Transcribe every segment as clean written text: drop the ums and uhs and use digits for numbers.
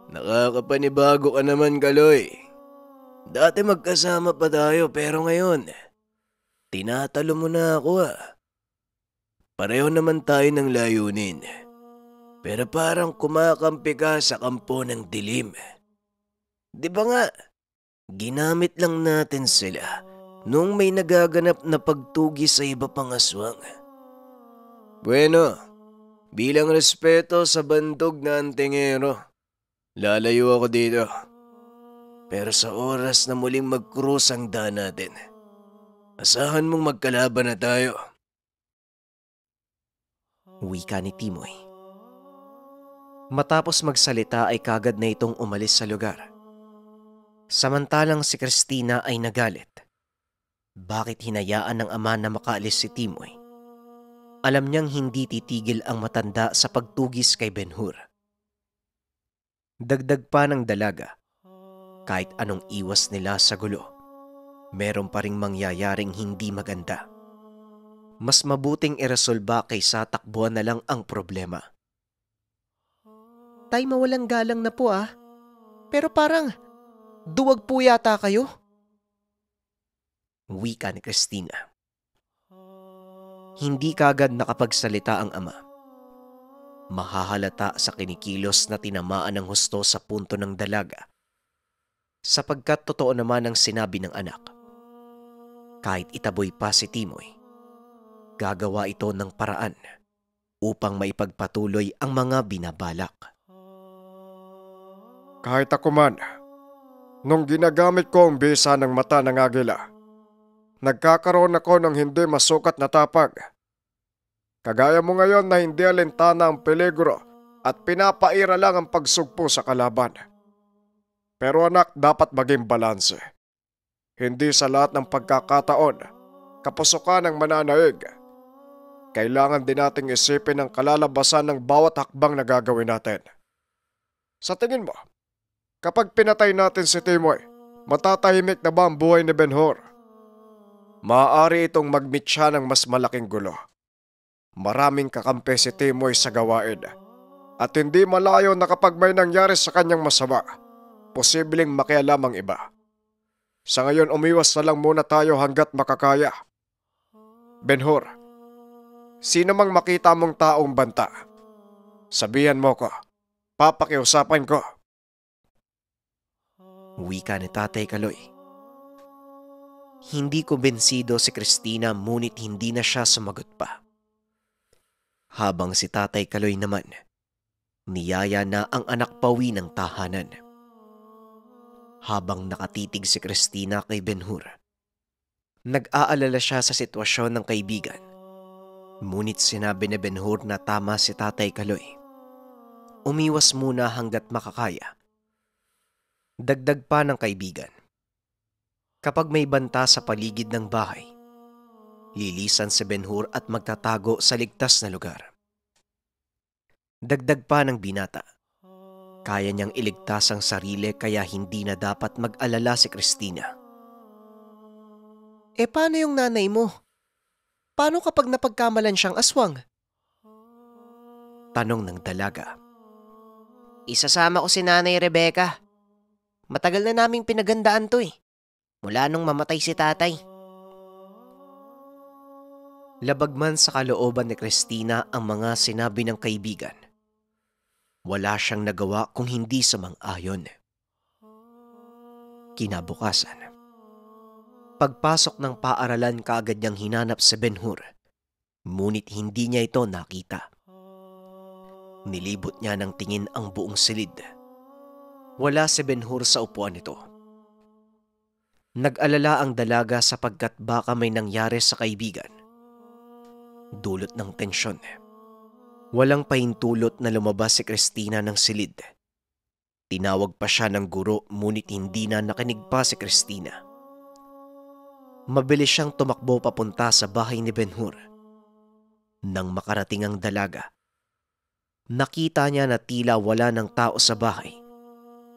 Nakakapanibago ka naman, Kaloy. Dati magkasama pa tayo pero ngayon, tinatalo mo na ako ah. Pareho naman tayo ng layunin. Pero parang kumakampi ka sa kampo ng dilim. Di ba nga, ginamit lang natin sila nung may nagaganap na pagtugi sa iba pang aswang. Bueno, bilang respeto sa bandog na antingero, lalayo ako dito. Pero sa oras na muling mag-cross ang daan natin, asahan mong magkalaban na tayo. Wika ni Timoy. Matapos magsalita ay kagad na itong umalis sa lugar. Samantalang si Christina ay nagalit. Bakit hinayaan ng ama na makaalis si Timoy? Alam niyang hindi titigil ang matanda sa pagtugis kay Ben-Hur. Dagdag pa ng dalaga, kahit anong iwas nila sa gulo, meron pa ring mangyayaring hindi maganda. Mas mabuting iresolba kaysa takbuhan na lang ang problema. Tay, mawalang galang na po ah. Pero parang duwag po yata kayo. Wika ni Christina. Hindi kagad nakapagsalita ang ama. Mahahalata sa kinikilos na tinamaan ng husto sa punto ng dalaga, sapagkat totoo naman ang sinabi ng anak. Kahit itaboy pa si Timoy, gagawa ito ng paraan upang maipagpatuloy ang mga binabalak. Kahit ako man, nung ginagamit ko ang bisa ng mata ng agila, nagkakaroon ako ng hindi masukat na tapag. Kagaya mo ngayon na hindi alintana ang peligro at pinapaira lang ang pagsugpo sa kalaban. Pero anak, dapat maging balanse. Hindi sa lahat ng pagkakataon, kapusukan ang mananaig. Kailangan din nating isipin ang kalalabasan ng bawat hakbang na gagawin natin. Sa tingin mo, kapag pinatay natin si Timoy, matatahimik na ba ang buhay ni Ben-Hur? Maaari itong magmitsa ng mas malaking gulo. Maraming kakampi si Timoy sa gawain. At hindi malayo na kapag may nangyari sa kanyang masama, posibleng makialam ang iba. Sa ngayon umiwas na lang muna tayo hanggat makakaya. Ben-Hur, sino mang makita mong taong banta, sabihan mo ko, papakiusapan ko. Wika ni Tatay Kaloy. Hindi kumbensido si Christina ngunit hindi na siya sumagot pa. Habang si Tatay Kaloy naman, niyaya na ang anak pauwi ng tahanan. Habang nakatitig si Christina kay Ben-Hur, nag-aalala siya sa sitwasyon ng kaibigan. Ngunit sinabi ni Ben-Hur na tama si Tatay Kaloy. Umiwas muna hanggat makakaya. Dagdag pa ng kaibigan, kapag may banta sa paligid ng bahay, lilisan si Ben-Hur at magtatago sa ligtas na lugar. Dagdag pa ng binata, kaya niyang iligtas ang sarili kaya hindi na dapat mag-alala si Christina. Paano yung nanay mo? Paano kapag napagkamalan siyang aswang? Tanong ng dalaga. Isasama ko si Nanay Rebecca. Matagal na naming pinagandaan to mula nung mamatay si tatay. Labag man sa kalooban ni Christina ang mga sinabi ng kaibigan. Wala siyang nagawa kung hindi sumang-ayon. Kinabukasan, pagpasok ng paaralan kaagad niyang hinanap si Ben-Hur, ngunit hindi niya ito nakita. Nilibot niya ng tingin ang buong silid. Wala si Ben-Hur sa upuan nito. Nag-alala ang dalaga sapagkat baka may nangyari sa kaibigan. Dulot ng tensyon. Walang pahintulot na lumabas si Christina ng silid. Tinawag pa siya ng guro ngunit hindi na nakinig pa si Christina. Mabilis siyang tumakbo papunta sa bahay ni Ben-Hur. Nang makarating ang dalaga, nakita niya na tila wala ng tao sa bahay.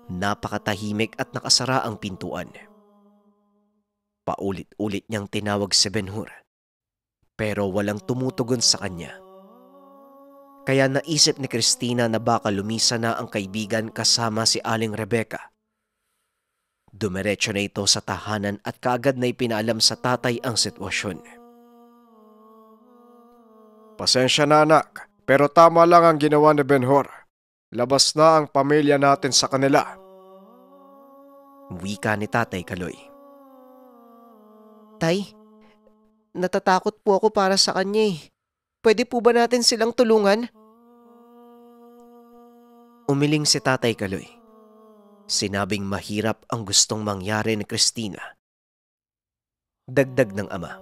Napakatahimik at nakasara ang pintuan. Paulit-ulit niyang tinawag si Ben-Hur, pero walang tumutugon sa kanya. Kaya naisip ni Christina na baka lumisa na ang kaibigan kasama si Aling Rebecca. Dumiretso na ito sa tahanan at kaagad na ipinaalam sa tatay ang sitwasyon. Pasensya na anak, pero tama lang ang ginawa ni Benhur. Labas na ang pamilya natin sa kanila. Wika ni Tatay Kaloy. Tay, natatakot po ako para sa kanya eh. Pwede po ba natin silang tulungan? Umiling si Tatay Kaloy. Sinabing mahirap ang gustong mangyari ni Christina. Dagdag ng ama.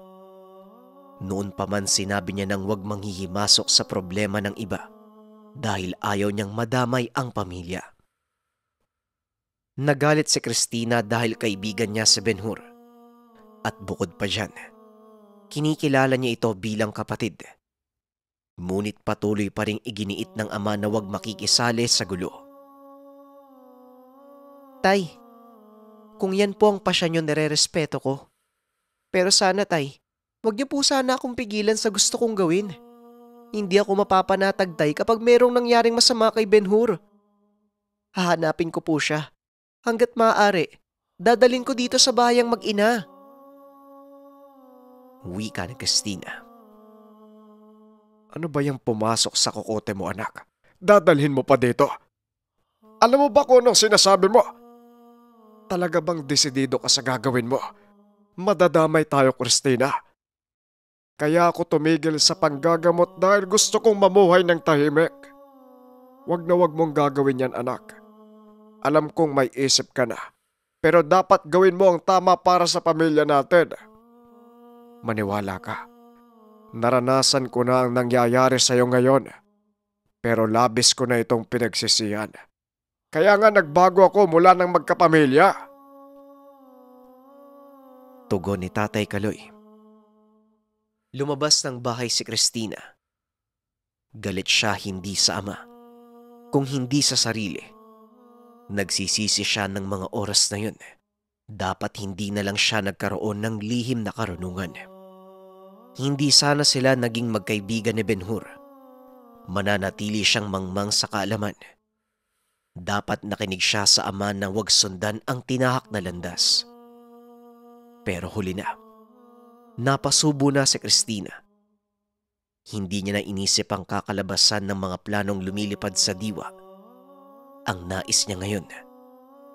Noon pa man sinabi niya nang huwag manghihimasok sa problema ng iba dahil ayaw niyang madamay ang pamilya. Nagalit si Christina dahil kaibigan niya si Benhur. At bukod pa dyan, kinikilala niya ito bilang kapatid. Ngunit patuloy pa ring iginiit ng ama na huwag makikisali sa gulo. Tay, kung yan po ang pasya niyo, nire-respeto ko. Pero sana tay, huwag niyo po sana akong pigilan sa gusto kong gawin. Hindi ako mapapanatag tay kapag merong nangyaring masama kay Benhur. Hahanapin ko po siya. Hanggat maaari, dadalhin ko dito sa bayang mag-ina. Wika ni Christina. Ano ba yung pumasok sa kokote mo anak? Dadalhin mo pa dito? Alam mo ba kung anong sinasabi mo? Talaga bang desidido ka sa gagawin mo? Madadamay tayo, Christina. Kaya ako tumigil sa panggagamot dahil gusto kong mamuhay ng tahimik. Wag na wag mong gagawin yan anak. Alam kong may isip ka na, pero dapat gawin mo ang tama para sa pamilya natin. Maniwala ka. Naranasan ko na ang nangyayari sa'yo ngayon, pero labis ko na itong pinagsisihan. Kaya nga nagbago ako mula nang magkapamilya. Tugon ni Tatay Kaloy. Lumabas ng bahay si Christina. Galit siya hindi sa ama, kung hindi sa sarili. Nagsisisi siya ng mga oras na yun. Dapat hindi na lang siya nagkaroon ng lihim na karunungan. Hindi sana sila naging magkaibigan ni Benhur. Mananatili siyang mangmang sa kaalaman. Dapat nakinig siya sa ama na huwag sundan ang tinahak na landas. Pero huli na. Napasubo na si Christina. Hindi niya na inisip ang kakalabasan ng mga planong lumilipad sa diwa. Ang nais niya ngayon,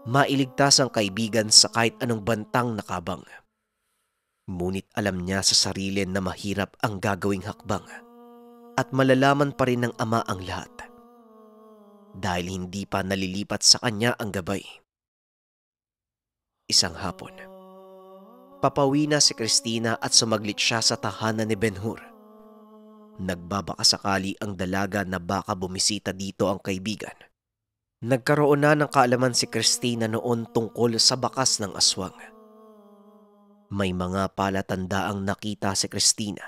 mailigtas ang kaibigan sa kahit anong bantang nakabang. Ngunit alam niya sa sarili na mahirap ang gagawing hakbang at malalaman pa rin ng ama ang lahat. Dahil hindi pa nalilipat sa kanya ang gabay. Isang hapon, papawi na si Christina at sumaglit siya sa tahanan ni Benhur. Nagbabakasakali ang dalaga na baka bumisita dito ang kaibigan. Nagkaroon na ng kaalaman si Christina noon tungkol sa bakas ng aswang. May mga palatandaang nakita si Christina.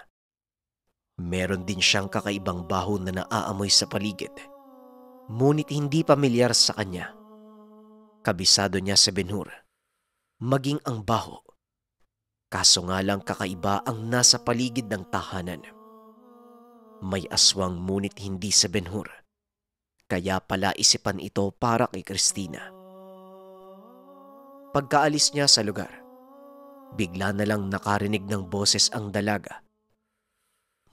Meron din siyang kakaibang baho na naaamoy sa paligid. Ngunit hindi pamilyar sa kanya. Kabisado niya si Benhur, maging ang baho. Kaso nga lang kakaiba ang nasa paligid ng tahanan. May aswang ngunit hindi si Benhur. Kaya pala isipan ito para kay Christina. Pagkaalis niya sa lugar, bigla na lang nakarinig ng boses ang dalaga.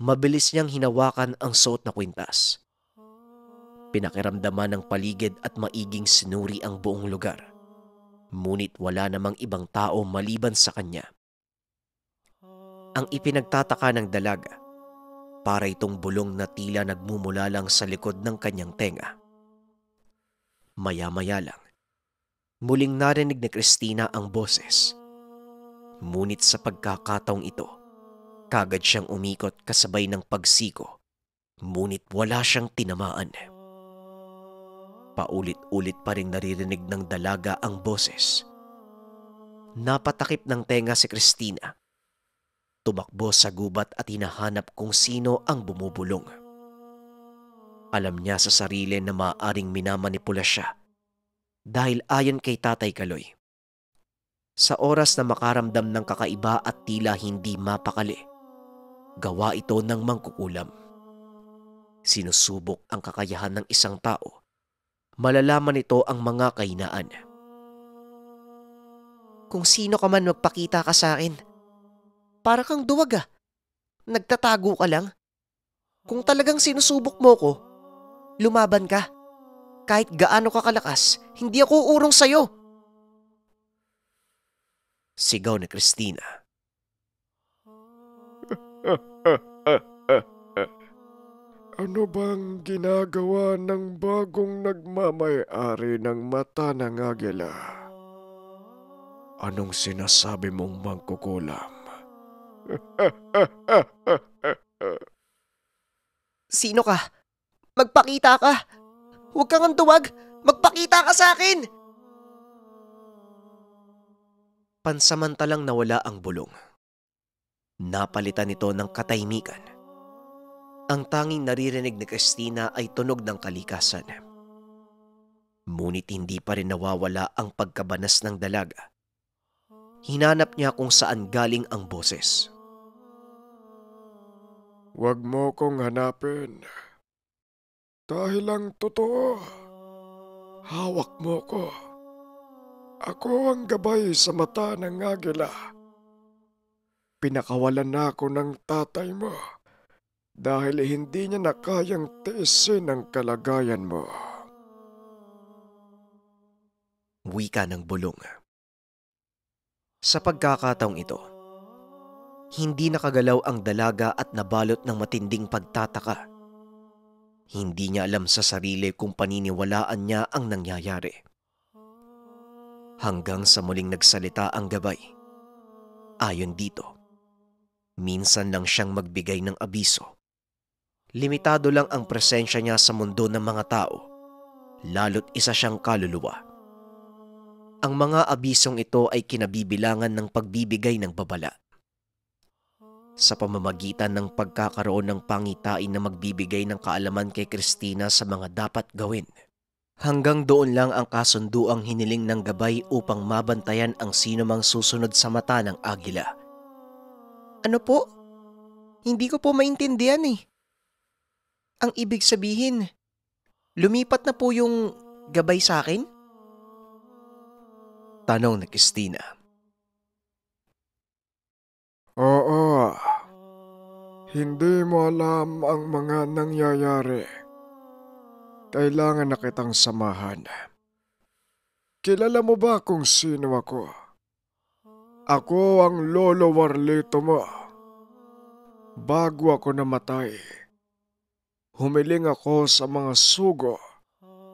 Mabilis niyang hinawakan ang suot na kwintas. Pinakiramdaman ng paligid at maiging sinuri ang buong lugar. Ngunit wala namang ibang tao maliban sa kanya. Ang ipinagtataka ng dalaga, para itong bulong na tila nagmumula lang sa likod ng kanyang tenga. Maya-maya lang, muling narinig ni Christina ang boses. Ngunit sa pagkakataong ito, kagad siyang umikot kasabay ng pagsiko, ngunit wala siyang tinamaan. Paulit-ulit pa rin naririnig ng dalaga ang boses. Napatakip ng tenga si Christina. Tumakbo sa gubat at hinahanap kung sino ang bumubulong. Alam niya sa sarili na maaaring minamanipula siya dahil ayon kay Tatay Kaloy, sa oras na makaramdam ng kakaiba at tila hindi mapakali, gawa ito ng mangkukulam. Sinusubok ang kakayahan ng isang tao. Malalaman nito ang mga kahinaan. Kung sino ka man magpakita ka sa akin. Para kang duwag ah. Nagtatago ka lang. Kung talagang sinusubok mo ko, lumaban ka. Kahit gaano ka kalakas, hindi ako uurong sa'yo. Sigaw ni Christina. Ano bang ginagawa ng bagong nagmamay-ari ng mata ng agila? Anong sinasabi mong mangkukulam? Sino ka? Magpakita ka. Huwag kang antuwag. Magpakita ka sa akin. Pansamantalang nawala ang bulong. Napalitan ito ng katahimikan. Ang tanging naririnig ni Christina ay tunog ng kalikasan. Ngunit hindi pa rin nawawala ang pagkabanas ng dalaga. Hinanap niya kung saan galing ang boses. Huwag mo kong hanapin. Dahil lang totoo. Hawak mo ko. Ako ang gabay sa mata ng agila. Pinakawalan na ako ng tatay mo dahil hindi niya na kayang tiisin ang kalagayan mo. Wika ng bulong. Sa pagkakataong ito, hindi nakagalaw ang dalaga at nabalot ng matinding pagtataka. Hindi niya alam sa sarili kung paniniwalaan niya ang nangyayari. Hanggang sa muling nagsalita ang gabay. Ayon dito, minsan lang siyang magbigay ng abiso. Limitado lang ang presensya niya sa mundo ng mga tao, lalo't isa siyang kaluluwa. Ang mga abisong ito ay kinabibilangan ng pagbibigay ng babala. Sa pamamagitan ng pagkakaroon ng pangitain na magbibigay ng kaalaman kay Christina sa mga dapat gawin. Hanggang doon lang ang kasunduang hiniling ng gabay upang mabantayan ang sino mang susunod sa mata ng agila. Ano po? Hindi ko po maintindihan eh. Ang ibig sabihin, lumipat na po yung gabay sa akin? Tanong ni Christina. Oo. Hindi mo alam ang mga nangyayari. Kailangan na kitang samahan. Kilala mo ba kung sino ako? Ako ang Lolo Warlito mo. Bago ako namatay, humiling ako sa mga sugo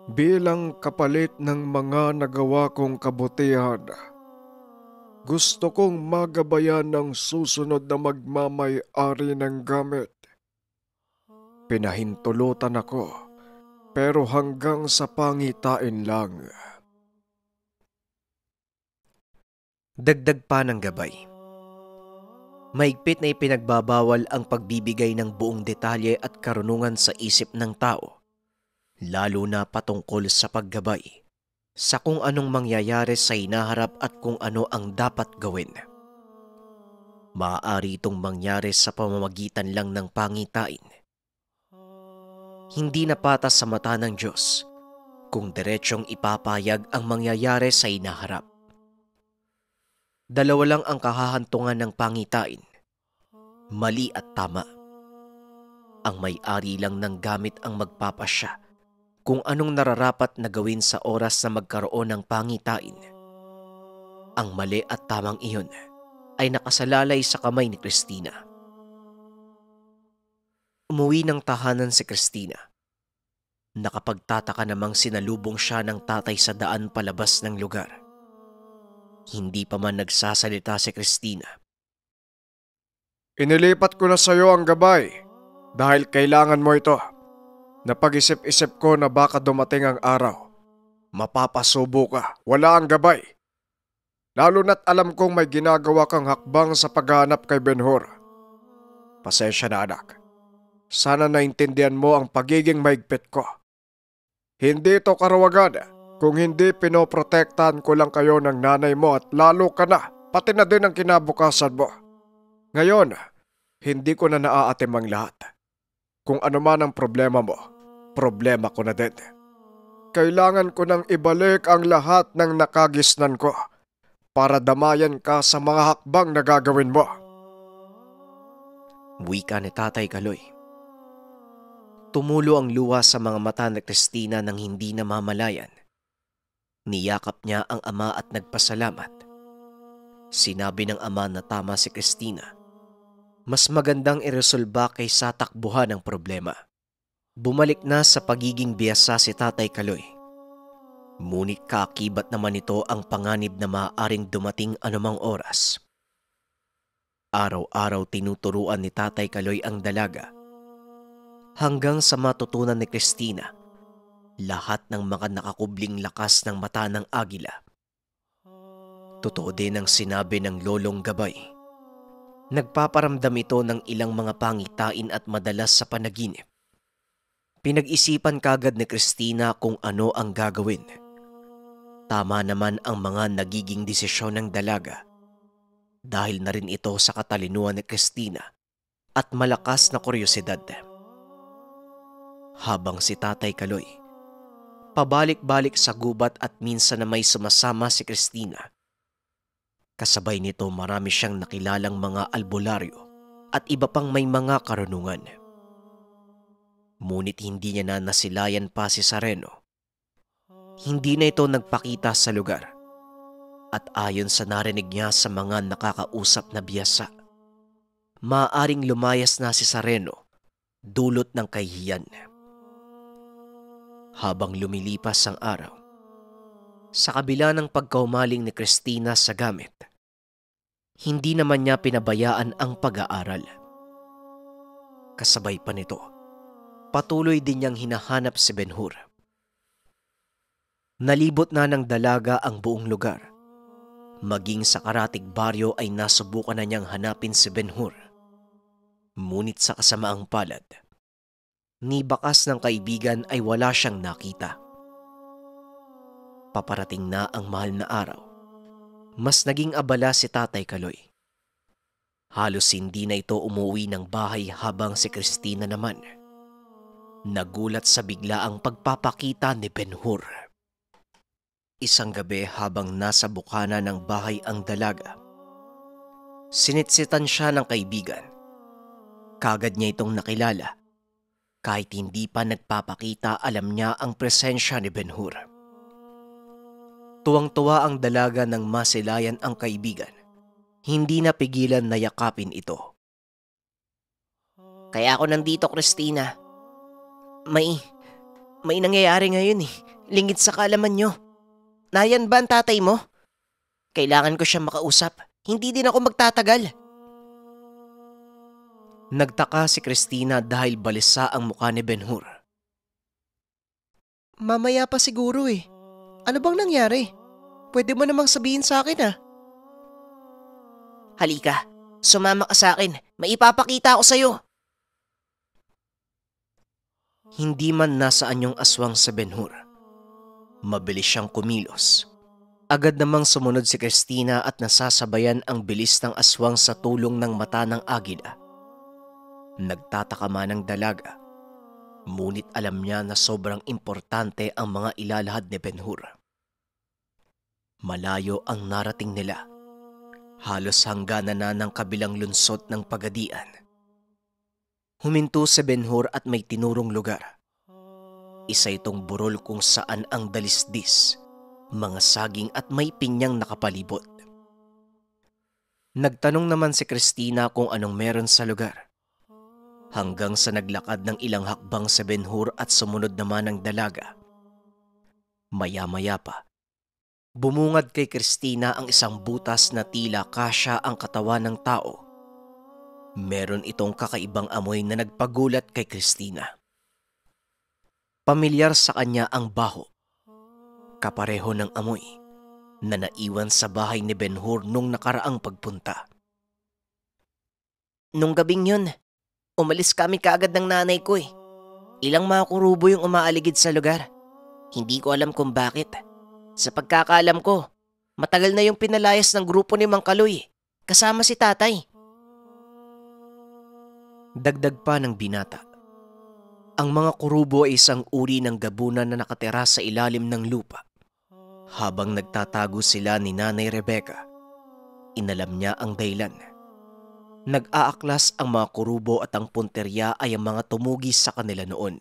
bilang kapalit ng mga nagawa kong kabutihan. Gusto kong magabayan ng susunod na magmamay-ari ng gamit. Pinahintulutan ako, pero hanggang sa pangitain lang. Dagdag pa ng gabay. Mahigpit na ipinagbabawal ang pagbibigay ng buong detalye at karunungan sa isip ng tao, lalo na patungkol sa paggabay sa kung anong mangyayari sa hinaharap at kung ano ang dapat gawin. Maaari itong mangyari sa pamamagitan lang ng pangitain. Hindi na patas sa mata ng Diyos kung diretsyong ipapayag ang mangyayari sa hinaharap. Dalawa lang ang kahahantungan ng pangitain, mali at tama. Ang may-ari lang ng gamit ang magpapasya kung anong nararapat na gawin sa oras na magkaroon ng pangitain. Ang mali at tamang iyon ay nakasalalay sa kamay ni Christina. Umuwi ng tahanan si Christina. Nakapagtataka namang sinalubong siya ng tatay sa daan palabas ng lugar. Hindi pa man nagsasalita si Christina. Inilipat ko na sa iyo ang gabay dahil kailangan mo ito. Napag-isip-isip ko na baka dumating ang araw. Mapapasubo ka, wala ang gabay. Lalo na't alam kong may ginagawa kang hakbang sa paghahanap kay Ben-Hur. Pasensya na anak. Sana naintindihan mo ang pagiging mahigpit ko. Hindi ito karawagan kung hindi pinoprotektahan ko lang kayo ng nanay mo at lalo ka na, pati na din ang kinabukasan mo. Ngayon, hindi ko na naaatim ang lahat. Kung ano man ang problema mo, problema ko na din. Kailangan ko nang ibalik ang lahat ng nakagisnan ko para damayan ka sa mga hakbang na gagawin mo. Wika ni Tatay Kaloy. Tumulo ang luha sa mga mata ni Cristina nang hindi namamalayan. Niyakap niya ang ama at nagpasalamat. Sinabi ng ama na tama si Cristina. Mas magandang iresolba kaysa takbuhan ang problema. Bumalik na sa pagiging biyasa si Tatay Kaloy. Ngunit kaakibat naman ito ang panganib na maaaring dumating anumang oras. Araw-araw tinuturuan ni Tatay Kaloy ang dalaga. Hanggang sa matutunan ni Cristina, lahat ng mga nakakubling lakas ng mata ng agila. Totoo din ang sinabi ng Lolong Gabay. Nagpaparamdam ito ng ilang mga pangitain at madalas sa panaginip. Pinag-isipan kagad ni Cristina kung ano ang gagawin. Tama naman ang mga nagiging desisyon ng dalaga. Dahil na rin ito sa katalinuhan ni Cristina at malakas na kuryosidad. Habang si Tatay Kaloy, pabalik-balik sa gubat at minsan na may sumasama si Cristina. Kasabay nito marami siyang nakilalang mga albularyo at iba pang may mga karunungan. Ngunit hindi niya na nasilayan pa si Sareno. Hindi na ito nagpakita sa lugar. At ayon sa narinig niya sa mga nakakausap na biyasa, maaaring lumayas na si Sareno dulot ng kahihiyan. Habang lumilipas ang araw, sa kabila ng pagkaumaling ni Cristina sa gamit, hindi naman niya pinabayaan ang pag-aaral. Kasabay pa nito, patuloy din niyang hinahanap si Ben-Hur. Nalibot na ng dalaga ang buong lugar. Maging sa karatig baryo ay nasubukan na niyang hanapin si Ben-Hur. Ngunit sa kasamaang palad, ni bakas ng kaibigan ay wala siyang nakita. Paparating na ang mahal na araw. Mas naging abala si Tatay Kaloy. Halos hindi na ito umuwi ng bahay habang si Cristina naman nagulat sa biglaang pagpapakita ni Ben-Hur. Isang gabi habang nasa bukana ng bahay ang dalaga, sinitsitan siya ng kaibigan. Kagad niya itong nakilala. Kahit hindi pa nagpapakita, alam niya ang presensya ni Ben-Hur. Tuwang-tuwa ang dalaga nang masilayan ang kaibigan. Hindi na pigilan na yakapin ito. Kaya ako nandito, Cristina. May nangyayari ngayon eh. Lingid sa kaalaman nyo. Nayan ba ang tatay mo? Kailangan ko siya makausap. Hindi din ako magtatagal. Nagtaka si Cristina dahil balisa ang mukha ni Ben-Hur. Mamaya pa siguro eh. Ano bang nangyari? Pwede mo namang sabihin sa akin ah. Halika, sumama ka sa akin. May ipapakita ako sa'yo. Hindi man nasaan yung aswang sa Ben-Hur. Mabilis siyang kumilos. Agad namang sumunod si Cristina at nasasabayan ang bilis ng aswang sa tulong ng mata ng agila. Nagtataka man ang dalaga, ngunit alam niya na sobrang importante ang mga ilalahad ni Ben-Hur. Malayo ang narating nila. Halos hangganan na ng kabilang lunsod ng pagadian. Huminto si Ben-Hur at may tinurong lugar. Isa itong burol kung saan ang dalisdis, mga saging at may pinyang nakapalibot. Nagtanong naman si Cristina kung anong meron sa lugar. Hanggang sa naglakad ng ilang hakbang si Ben-Hur at sumunod naman ang dalaga. Maya-maya pa, bumungad kay Cristina ang isang butas na tila kasya ang katawan ng tao. Meron itong kakaibang amoy na nagpagulat kay Cristina. Pamilyar sa kanya ang baho. Kapareho ng amoy na naiwan sa bahay ni Ben-Hur nung nakaraang pagpunta. Nung gabing yun, umalis kami kaagad ng nanay ko eh. Ilang mga kurubo yung umaaligid sa lugar. Hindi ko alam kung bakit. Sa pagkakaalam ko, matagal na yung pinalayas ng grupo ni Mang Kaloy, kasama si tatay. Dagdag pa ng binata. Ang mga kurubo ay isang uri ng gabunan na nakatira sa ilalim ng lupa. Habang nagtatago sila ni Nanay Rebecca, inalam niya ang dahilan. Nag-aaklas ang mga kurubo at ang punterya ay ang mga tumugis sa kanila noon.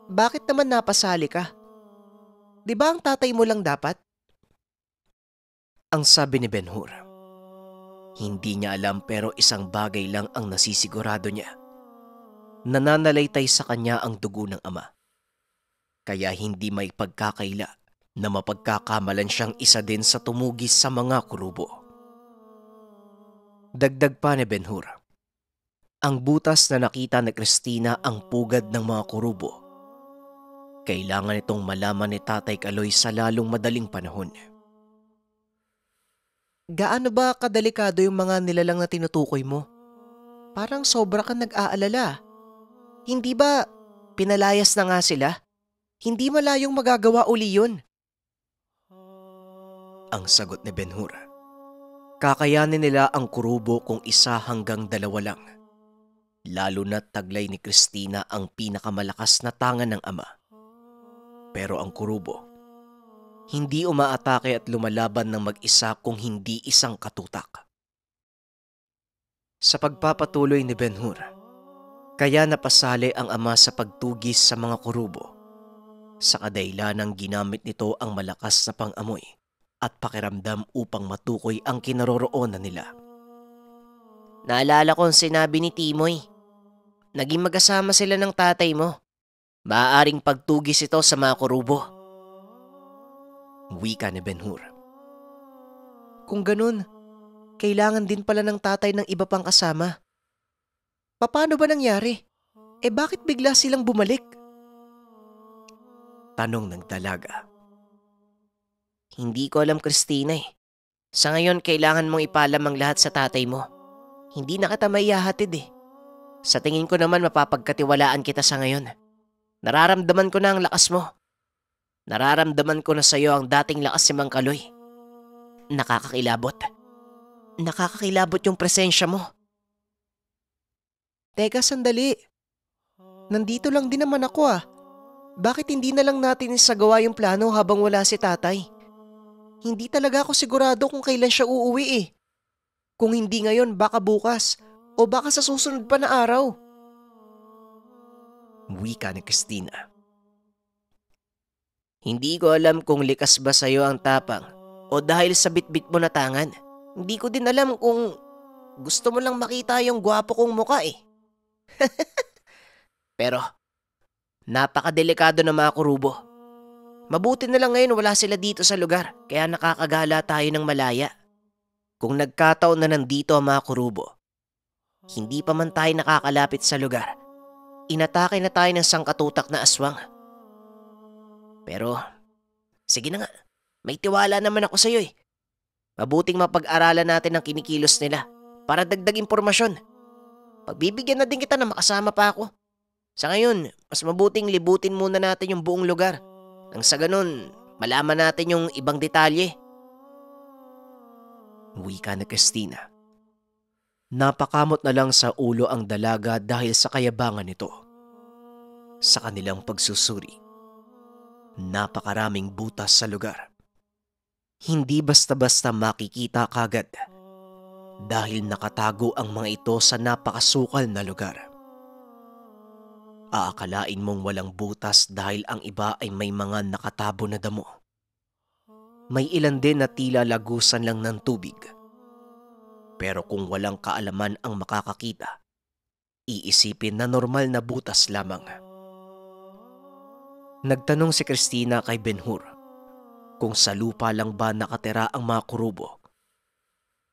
Bakit naman napasali ka? Di ba ang tatay mo lang dapat? Ang sabi ni Ben-Hur. Hindi niya alam pero isang bagay lang ang nasisigurado niya. Nananalaytay sa kanya ang dugo ng ama. Kaya hindi may pagkakaila na mapagkakamalan siyang isa din sa tumugis sa mga kurubo. Dagdag pa ni Ben-Hur. Ang butas na nakita ni Cristina ang pugad ng mga kurubo. Kailangan itong malaman ni Tatay Kaloy sa lalong madaling panahon. Gaano ba kadelikado yung mga nilalang na tinutukoy mo? Parang sobra kang nag-aalala. Hindi ba pinalayas na nga sila? Hindi malayong magagawa uli yun. Ang sagot ni Ben-Hur. Kakayanin nila ang kurubo kung 1 hanggang 2 lang. Lalo na't taglay ni Cristina ang pinakamalakas na tangan ng ama. Pero ang kurubo, hindi umaatake at lumalaban ng mag-isa kung hindi isang katutak. Sa pagpapatuloy ni Ben-Hur, kaya napasali ang ama sa pagtugis sa mga kurubo. Sa kadahilanang ginamit nito ang malakas na pang-amoy at pakiramdam upang matukoy ang kinaroroonan nila. Naalala ko ang sinabi ni Timoy. Naging magkasama sila ng tatay mo. Maaaring pagtugis ito sa mga kurubo. Wika ni Ben-Hur. Kung ganun, kailangan din pala ng tatay ng iba pang kasama. Paano ba nangyari? Bakit bigla silang bumalik? Tanong ng dalaga. Hindi ko alam, Christina . Sa ngayon, kailangan mong ipaalam ang lahat sa tatay mo. Hindi na kita maihahatid . Sa tingin ko naman mapapagkatiwalaan kita sa ngayon. Nararamdaman ko na ang lakas mo. Nararamdaman ko na sa iyo ang dating lakas ni Mang Kaloy. Nakakakilabot. Nakakakilabot yung presensya mo. Teka, sandali. Nandito lang din naman ako . Bakit hindi na lang natin isagawa yung plano habang wala si tatay? Hindi talaga ako sigurado kung kailan siya uuwi . Kung hindi ngayon, baka bukas. O baka sa susunod pa na araw. Wika ni Cristina. Hindi ko alam kung likas ba sa'yo ang tapang o dahil sa bitbit mo na tangan. Hindi ko din alam kung gusto mo lang makita yung gwapo kong muka . Pero, napakadelikado ng mga kurubo. Mabuti na lang ngayon wala sila dito sa lugar kaya nakakagala tayo ng malaya. Kung nagkataon na nandito ang mga kurubo, hindi pa man tayo nakakalapit sa lugar, inatake na tayo ng sangkatutak na aswang. Pero, sige na nga, may tiwala naman ako sa iyo . Mabuting mapag-aralan natin ang kinikilos nila para dagdag impormasyon. Pagbibigyan na din kita na makasama pa ako. Sa ngayon, mas mabuting libutin muna natin yung buong lugar. Nang sa ganun, malaman natin yung ibang detalye. Wika ni Cristina. Napakamot na lang sa ulo ang dalaga dahil sa kayabangan nito. Sa kanilang pagsusuri, napakaraming butas sa lugar. Hindi basta-basta makikita kagad dahil nakatago ang mga ito sa napakasukal na lugar. Aakalain mong walang butas dahil ang iba ay may mga nakatabo na damo. May ilan din na tila lagusan lang ng tubig. Pero kung walang kaalaman ang makakakita, iisipin na normal na butas lamang. Nagtanong si Cristina kay Ben-Hur kung sa lupa lang ba nakatira ang mga kurubo.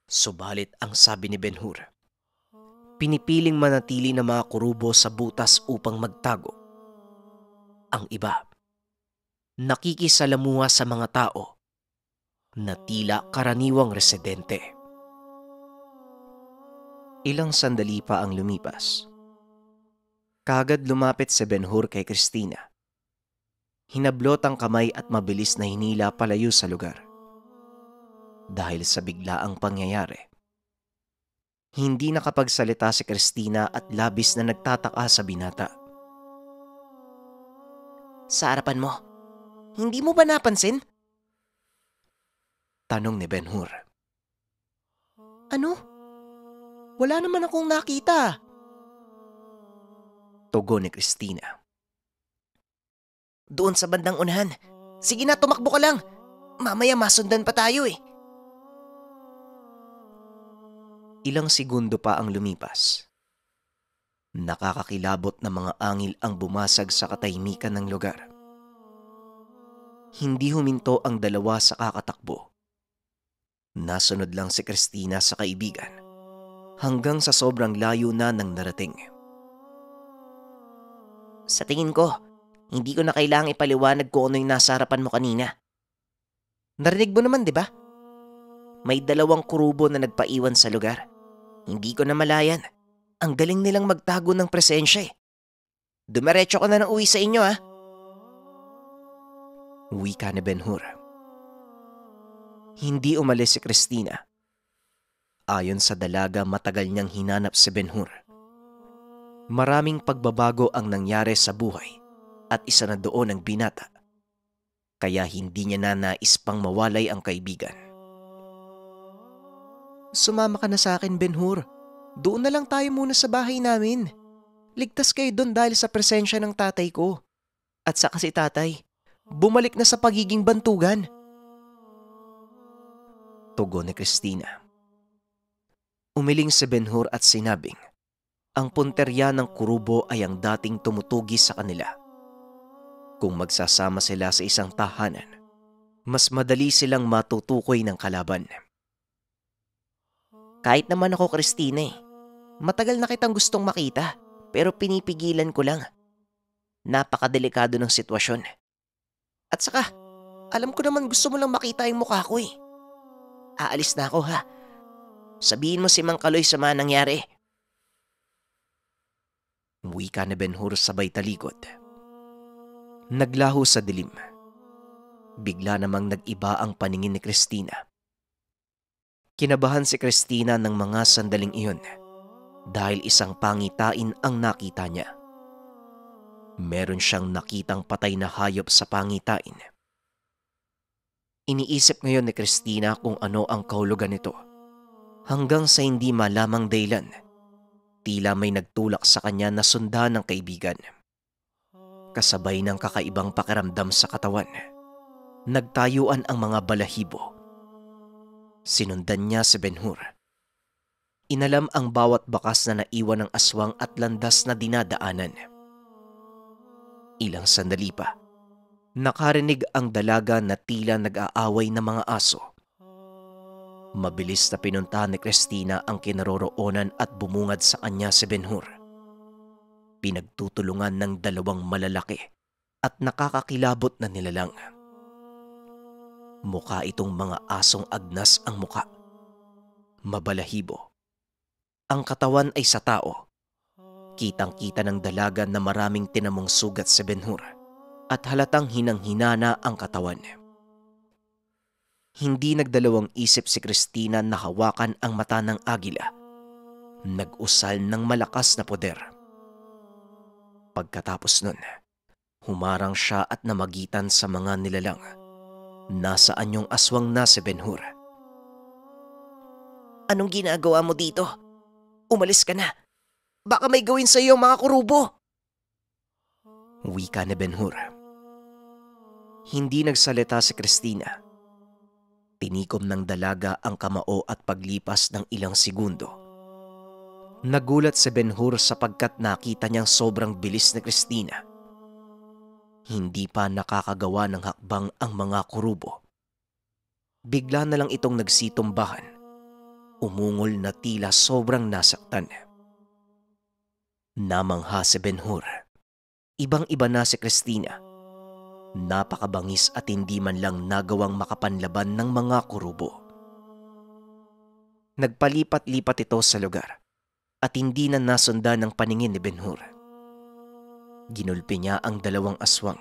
Subalit ang sabi ni Ben-Hur, pinipiling manatili ng mga kurubo sa butas upang magtago. Ang iba, nakikisalamuha sa mga tao na tila karaniwang residente. Ilang sandali pa ang lumipas. Kagad lumapit si Ben-Hur kay Cristina. Hinablot ang kamay at mabilis na hinila palayo sa lugar. Dahil sa biglaang pangyayari, Hindi nakapagsalita si Christina at labis na nagtataka sa binata. Sa harapan mo, hindi mo ba napansin? Tanong ni Ben-Hur. Ano? Wala naman akong nakita. Tugon ni Christina. Doon sa bandang unahan. Sige na, tumakbo ka lang. Mamaya masundan pa tayo eh. Ilang segundo pa ang lumipas. Nakakakilabot na mga angil ang bumasag sa katahimikan ng lugar. Hindi huminto ang dalawa sa kakatakbo. Nasunod lang si Christina sa kaibigan hanggang sa sobrang layo na nang narating. Sa tingin ko, hindi ko na kailangang ipaliwanag kung ano yung nasa harapan mo kanina. Narinig mo naman, di ba? May 2 kurubo na nagpaiwan sa lugar. Hindi ko na malayan. Ang galing nilang magtago ng presensya eh. Dumiretso ka na ng uwi sa inyo ha. Wika ni Ben-Hur. Hindi umalis si Christina. Ayon sa dalaga, matagal niyang hinanap si Ben-Hur. Maraming pagbabago ang nangyari sa buhay at isa na doon ang binata. Kaya hindi niya na nais pang mawalay ang kaibigan. Sumama ka na sa akin, Ben-Hur. Doon na lang tayo muna sa bahay namin. Ligtas kayo doon dahil sa presensya ng tatay ko. At saka si tatay, bumalik na sa pagiging bantugan. Tugon ni Christina. Umiling si Ben-Hur at sinabing, ang punterya ng kurubo ay ang dating tumutugi sa kanila. Kung magsasama sila sa isang tahanan, mas madali silang matutukoy ng kalaban. Kahit naman ako, Christina eh. Matagal na kitang gustong makita, pero pinipigilan ko lang. Napakadelikado ng sitwasyon. At saka, alam ko naman gusto mo lang makita yung mukha ko eh. Aalis na ako ha. Sabihin mo si Mang Kaloy sa mga nangyari. Wika ni Ben-Hur sabay talikod. Naglaho sa dilim. Bigla namang nag-iba ang paningin ni Christina. Kinabahan si Christina ng mga sandaling iyon dahil isang pangitain ang nakita niya. Meron siyang nakitang patay na hayop sa pangitain. Iniisip ngayon ni Christina kung ano ang kahulugan nito. Hanggang sa hindi malamang dahilan, tila may nagtulak sa kanya na sundan ng kaibigan. Kasabay ng kakaibang pakiramdam sa katawan, nagtayuan ang mga balahibo. Sinundan niya si Ben-Hur. Inalam ang bawat bakas na naiwan ng aswang at landas na dinadaanan. Ilang sandali pa, nakarinig ang dalaga na tila nag-aaway ng mga aso. Mabilis na pinuntahan ni Christina ang kinaroroonan at bumungad sa kanya si Ben-Hur. Pinagtutulungan ng 2 malalaki at nakakakilabot na nilalang. Mukha itong mga asong agnas ang muka. Mabalahibo. Ang katawan ay sa tao. Kitang-kita ng dalaga na maraming tinamong sugat si Ben-Hur at halatang hinang-hinana ang katawan. Hindi nagdalawang isip si Christina na hawakan ang mata ng agila. Nag-usal ng malakas na poder. Pagkatapos nun, humarang siya at namagitan sa mga nilalang. Nasaan yung aswang na si Ben-Hur? Anong ginagawa mo dito? Umalis ka na. Baka may gawin sa iyo mga kurubo. Wika ni Ben-Hur. Hindi nagsalita si Christina. Tinikom ng dalaga ang kamao at paglipas ng ilang segundo. Nagulat si Ben-Hur sapagkat nakita niyang sobrang bilis ni Christina. Hindi pa nakakagawa ng hakbang ang mga kurubo. Bigla na lang itong nagsitumbahan. Umungol na tila sobrang nasaktan. Namangha si Ben-Hur. Ibang-iba na si Christina. Napakabangis at hindi man lang nagawang makapanlaban ng mga kurubo. Nagpalipat-lipat ito sa lugar at hindi na nasundan ng paningin ni Ben-Hur. Ginulpi niya ang 2 aswang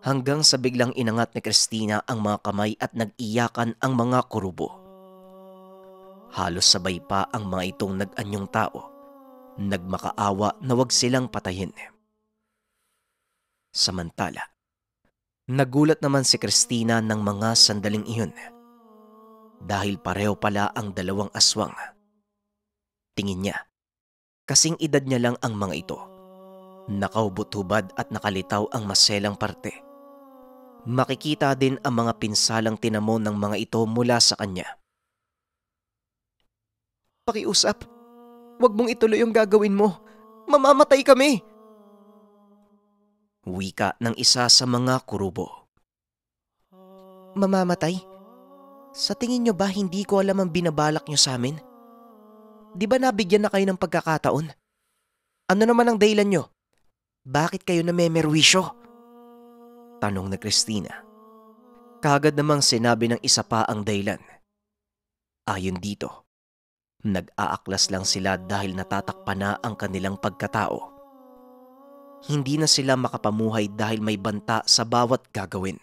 hanggang sa biglang inangat ni Christina ang mga kamay at nag-iyakan ang mga kurubo. Halos sabay pa ang mga itong nag-anyong tao, nagmakaawa na wag silang patayin. Samantala, nagulat naman si Christina ng mga sandaling iyon dahil pareho pala ang dalawang aswang. Tingin niya, kasing edad niya lang ang mga ito. Nakaubot-hubad at nakalitaw ang maselang parte. Makikita din ang mga pinsalang tinamo ng mga ito mula sa kanya. Pakiusap, wag mong ituloy yung gagawin mo. Mamamatay kami. Wika ng isa sa mga kurubo. Mamamatay? Sa tingin nyo ba hindi ko alam ang binabalak nyo sa amin? Di ba nabigyan na kayo ng pagkakataon? Ano naman ang dahilan nyo? Bakit kayo namemerwisyo? Tanong ni Christina. Kaagad namang sinabi ng isa pa ang dahilan. Ayon dito, nag-aaklas lang sila dahil natatakpan na ang kanilang pagkatao. Hindi na sila makapamuhay dahil may banta sa bawat gagawin.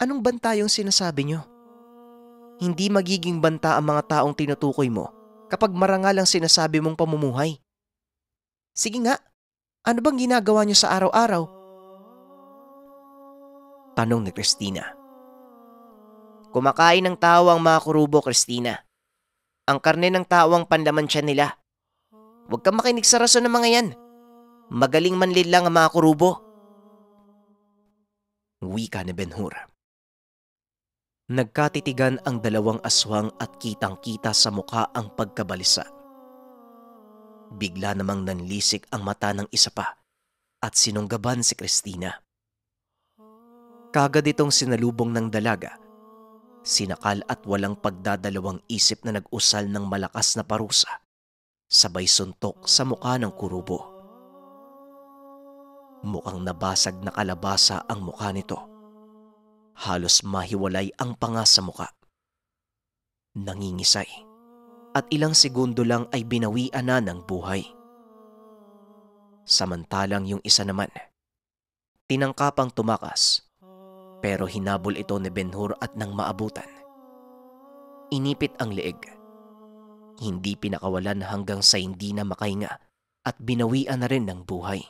Anong banta yung sinasabi nyo? Hindi magiging banta ang mga taong tinutukoy mo kapag marangal ang sinasabi mong pamumuhay. Sige nga, ano bang ginagawa nyo sa araw-araw? Tanong ni Christina. Kumakain ng tao ang mga kurubo, Christina. Ang karne ng tao ang panlaman tiyan nila. Huwag kang makinig sa rason ng mga yan. Magaling manlid lang ang mga kurubo. Wika ni Ben-Hur. Nagkatitigan ang dalawang aswang at kitang-kita sa mukha ang pagkabalisa. Bigla namang nanlisik ang mata ng isa pa at sinunggaban si Christina. Kagad itong sinalubong ng dalaga. Sinakal at walang pagdadalawang isip na nag-usal ng malakas na parusa, sabay suntok sa mukha ng kurubo. Mukhang nabasag na kalabasa ang mukha nito. Halos mahiwalay ang panga sa mukha. Nangingisay at ilang segundo lang ay binawian na ng buhay. Samantalang yung isa naman, tinangkapang tumakas, pero hinabol ito ni Ben-Hur at nang maabutan. Inipit ang leeg. Hindi pinakawalan hanggang sa hindi na makahinga at binawian na rin ng buhay.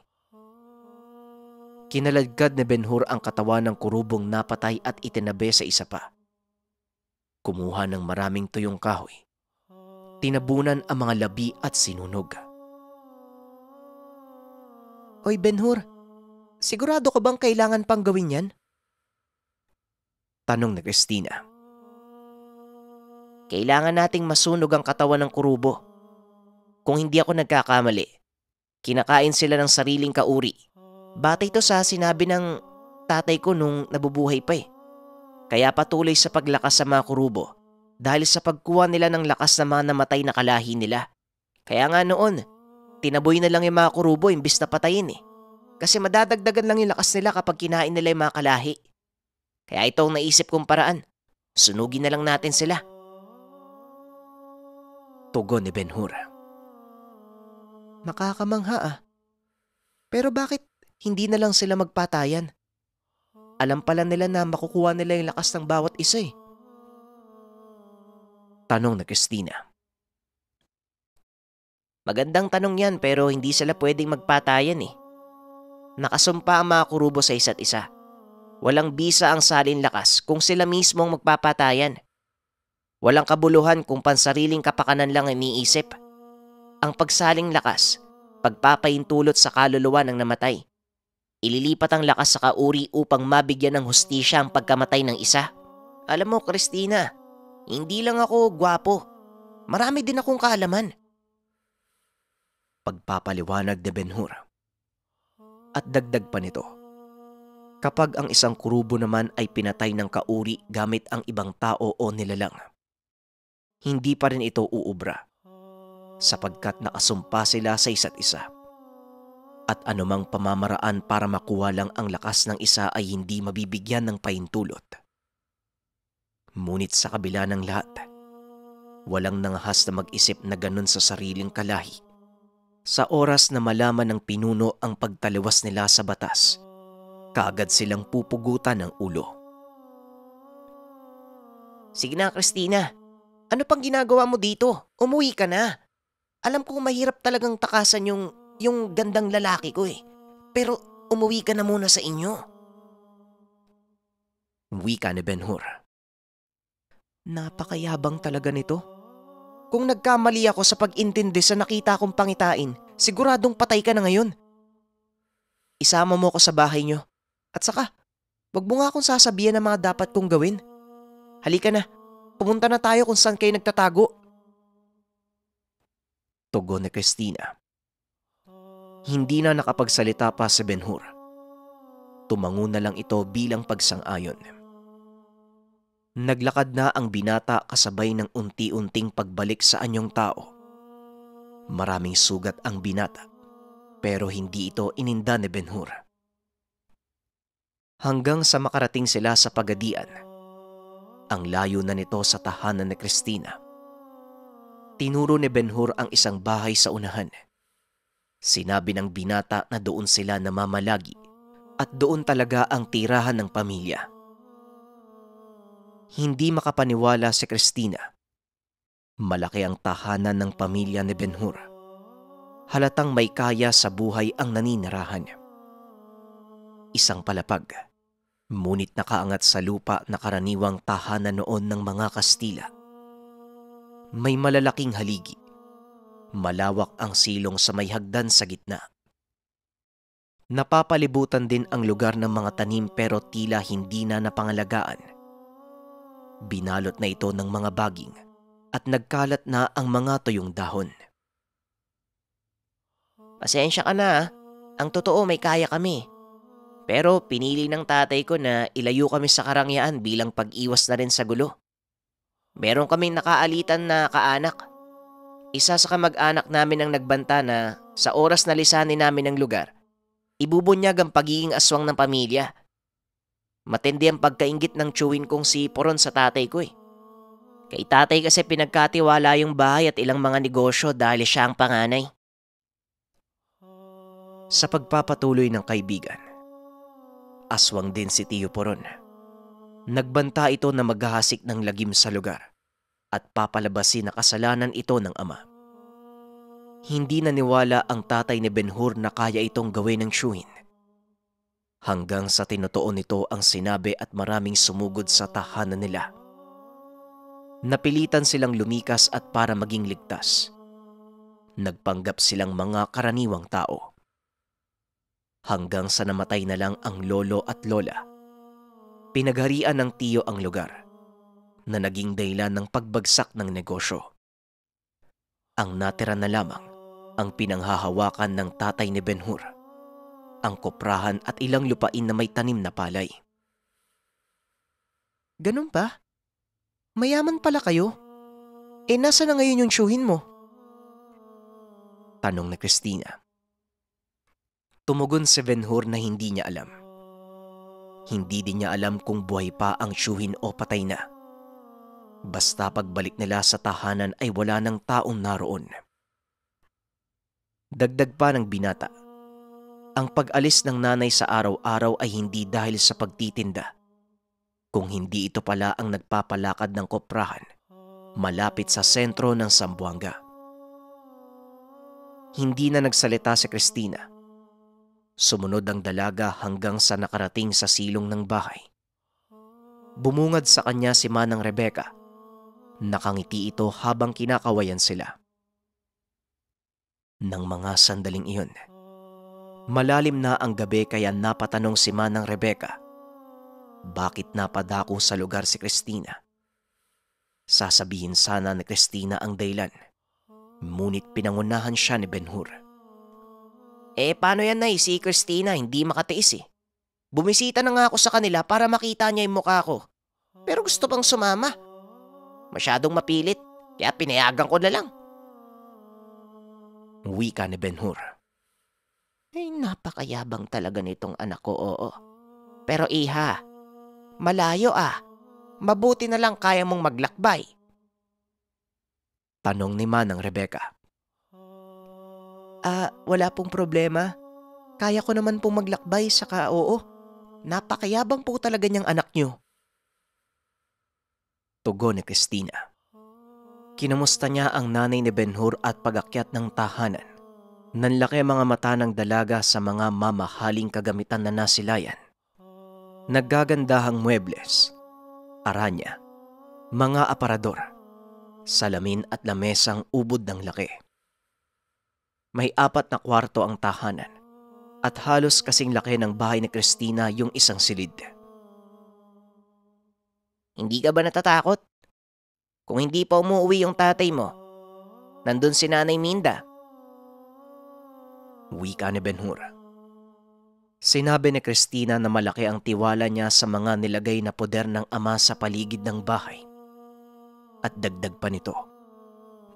Kinaladkad ni Ben-Hur ang katawan ng kurubong napatay at itinabi sa isa pa. Kumuha ng maraming tuyong kahoy. Tinabunan ang mga labi at sinunog. Oy Ben-Hur, sigurado ka bang kailangan pang gawin yan? Tanong ni Christina. Kailangan nating masunog ang katawan ng kurubo. Kung hindi ako nagkakamali, kinakain sila ng sariling kauri. Batay ito sa sinabi ng tatay ko nung nabubuhay pa eh. Kaya patuloy sa paglakas sa mga kurubo dahil sa pagkuha nila ng lakas ng mga namatay na kalahi nila. Kaya nga noon, tinaboy na lang yung mga kurubo imbis na patayin eh. Kasi madadagdagan lang yung lakas nila kapag kinain nila yung mga kalahi. Kaya ito ang naisip kong paraan. Sunugin na lang natin sila. Tugon ni Ben-Hur. Nakakamangha ah. Pero bakit hindi na lang sila magpatayan? Alam pala nila na makukuha nila yung lakas ng bawat isa eh. Tanong na Christina. Magandang tanong yan pero hindi sila pwedeng magpatayan eh. Nakasumpa ang mga kurubo sa isa't isa. Walang bisa ang salin lakas kung sila mismong magpapatayan. Walang kabuluhan kung pansariling kapakanan lang iniisip. Ang pagsaling lakas, pagpapahintulot sa kaluluwa ng namatay. Ililipat ang lakas sa kauri upang mabigyan ng hustisya ang pagkamatay ng isa. Alam mo, Christina, hindi lang ako gwapo. Marami din akong kaalaman. Pagpapaliwanag ni Ben-Hur. At dagdag pa nito, kapag ang isang kurubo naman ay pinatay ng kauri gamit ang ibang tao o nilalang, hindi pa rin ito uubra sapagkat nakasumpa sila sa isa't isa. At anumang pamamaraan para makuha lang ang lakas ng isa ay hindi mabibigyan ng pahintulot. Ngunit sa kabila ng lahat, walang nangahas na mag-isip na ganun sa sariling kalahi. Sa oras na malaman ng pinuno ang pagtaliwas nila sa batas, kaagad silang pupugutan ng ulo. Sige na, Christina. Ano pang ginagawa mo dito? Umuwi ka na. Alam ko mahirap talagang takasan yung gandang lalaki ko eh. Pero umuwi ka na muna sa inyo. Wika ni Ben-Hur. Napakayabang talaga nito. Kung nagkamali ako sa pag-intindi sa nakita kong pangitain, siguradong patay ka na ngayon. Isama mo ko sa bahay nyo. At saka, wag mo nga akong sasabihan ng mga dapat kong gawin. Halika na, pumunta na tayo kung saan kayo nagtatago. Tugon ni Christina. Hindi na nakapagsalita pa si Ben-Hur. Tumango na lang ito bilang pagsang-ayon. Naglakad na ang binata kasabay ng unti-unting pagbalik sa anyong tao. Maraming sugat ang binata, pero hindi ito ininda ni Ben-Hur. Hanggang sa makarating sila sa pagadian. Ang layo na nito sa tahanan ni Christina. Tinuro ni Ben-Hur ang isang bahay sa unahan. Sinabi ng binata na doon sila namamalagi at doon talaga ang tirahan ng pamilya. Hindi makapaniwala si Christina. Malaki ang tahanan ng pamilya ni Ben-Hur. Halatang may kaya sa buhay ang naninirahan. Isang palapag, ngunit nakaangat sa lupa na karaniwang tahanan noon ng mga Kastila. May malalaking haligi. Malawak ang silong sa may hagdan sa gitna. Napapalibutan din ang lugar ng mga tanim pero tila hindi na napangalagaan. Binalot na ito ng mga baging at nagkalat na ang mga tuyong dahon. Pasensya ka na ah. Ang totoo may kaya kami. Pero pinili ng tatay ko na ilayo kami sa karangyaan bilang pag-iwas na rin sa gulo. Meron kaming nakaalitan na kaanak. Isa sa kamag-anak namin ang nagbanta na sa oras na lisanin namin ang lugar, ibubunyag ang pagiging aswang ng pamilya. Matindi ang pagkaingit ng tiyuhin kong si Poron sa tatay ko eh. Kay tatay kasi pinagkatiwala yung bahay at ilang mga negosyo dahil siya ang panganay. Sa pagpapatuloy ng kaibigan, aswang din si Tio Poron. Nagbanta ito na maghahasik ng lagim sa lugar at papalabasin na kasalanan ito ng ama. Hindi naniwala ang tatay ni Ben-Hur na kaya itong gawin ng tiyuhin. Hanggang sa tinutuon nito ang sinabi at maraming sumugod sa tahanan nila. Napilitan silang lumikas at para maging ligtas. Nagpanggap silang mga karaniwang tao. Hanggang sa namatay na lang ang lolo at lola. Pinagharian ng tiyo ang lugar na naging dahilan ng pagbagsak ng negosyo. Ang natira na lamang ang pinanghahawakan ng tatay ni Ben-Hur, ang koprahan at ilang lupain na may tanim na palay. Ganun ba? Mayaman pala kayo? Nasa na ngayon yung tiyuhin mo? Tanong ni Christina. Tumugon si Ben-Hur na hindi niya alam. Hindi din niya alam kung buhay pa ang tiyuhin o patay na. Basta pagbalik nila sa tahanan ay wala ng taong naroon. Dagdag pa ng binata, ang pag-alis ng nanay sa araw-araw ay hindi dahil sa pagtitinda, kung hindi ito pala ang nagpapalakad ng koprahan malapit sa sentro ng Zamboanga. Hindi na nagsalita si Christina. Sumunod ang dalaga hanggang sa nakarating sa silong ng bahay. Bumungad sa kanya si Manang Rebecca. Nakangiti ito habang kinakawayan sila. Nang mga sandaling iyon, malalim na ang gabi kaya napatanong si Manang Rebecca, bakit napadako sa lugar si Christina? Sasabihin sana ni Christina ang dahilan, ngunit pinangunahan siya ni Ben-Hur. Paano yan nay? Si Christina hindi makatiis eh. Bumisita na nga ako sa kanila para makita niya yung mukha ko. Pero gusto pang sumama. Masyadong mapilit, kaya pinayagan ko na lang. Wika ni Ben-Hur. Napakayabang talaga nitong anak ko, oo. Pero iha, malayo ah. Mabuti na lang kaya mong maglakbay. Tanong ni Manang Rebecca. Wala pong problema. Kaya ko naman pong maglakbay, saka oo. Napakayabang po talaga niyang anak niyo. Tugon ni Christina. Kinamusta niya ang nanay ni Ben-Hur at pag-akyat ng tahanan. Nanlaki ang mga mata ng dalaga sa mga mamahaling kagamitan na nasilayan. Naggagandahang muebles, aranya, mga aparador, salamin at lamesang ubod ng laki. May 4 na kwarto ang tahanan at halos kasing laki ng bahay ni Christina yung isang silid. Hindi ka ba natatakot? Kung hindi pa umuwi yung tatay mo, nandun si Nanay Minda. Wika ni Ben-Hur. Sinabi ni Christina na malaki ang tiwala niya sa mga nilagay na poder ng ama sa paligid ng bahay. At dagdag pa nito,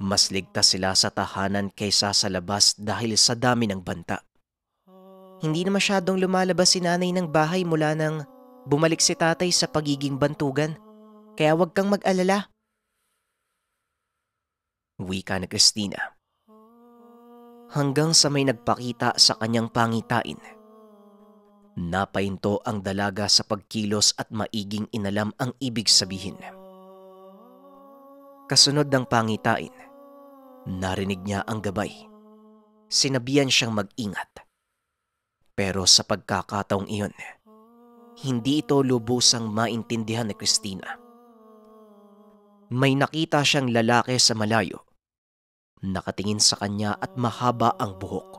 mas ligtas sila sa tahanan kaysa sa labas dahil sa dami ng banta. Hindi na masyadong lumalabas si nanay ng bahay mula nang bumalik si tatay sa pagiging bantugan. Kaya huwag kang mag-alala. Wika ni Christina. Hanggang sa may nagpakita sa kanyang pangitain. Napahinto ang dalaga sa pagkilos at maiging inalam ang ibig sabihin. Kasunod ng pangitain, narinig niya ang gabay. Sinabihan siyang mag-ingat. Pero sa pagkakataong iyon, hindi ito lubusang maintindihan ni Christina. May nakita siyang lalaki sa malayo. Nakatingin sa kanya at mahaba ang buhok.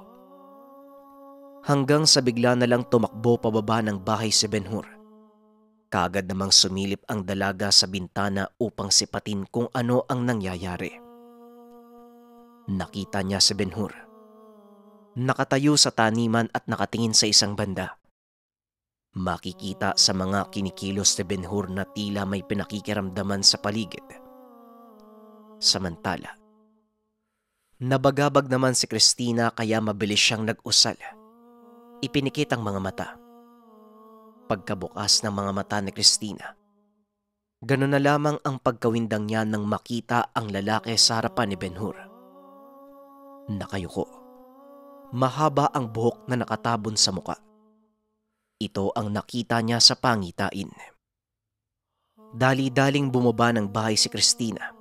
Hanggang sa bigla na lang tumakbo pababa ng bahay si Ben-Hur. Kaagad namang sumilip ang dalaga sa bintana upang sipatin kung ano ang nangyayari. Nakita niya si Ben-Hur. Nakatayo sa taniman at nakatingin sa isang banda. Makikita sa mga kinikilos ni Ben-Hur na tila may pinakikiramdaman sa paligid. Samantala, nabagabag naman si Christina kaya mabilis siyang nag-usal. Ipinikit ang mga mata. Pagkabukas ng mga mata ni Christina, gano'n na lamang ang pagkawindang niya nang makita ang lalaki sa harapan ni Ben-Hur. Nakayuko. Mahaba ang buhok na nakatabon sa muka. Ito ang nakita niya sa pangitain. Dali-daling bumaba ng bahay si Christina.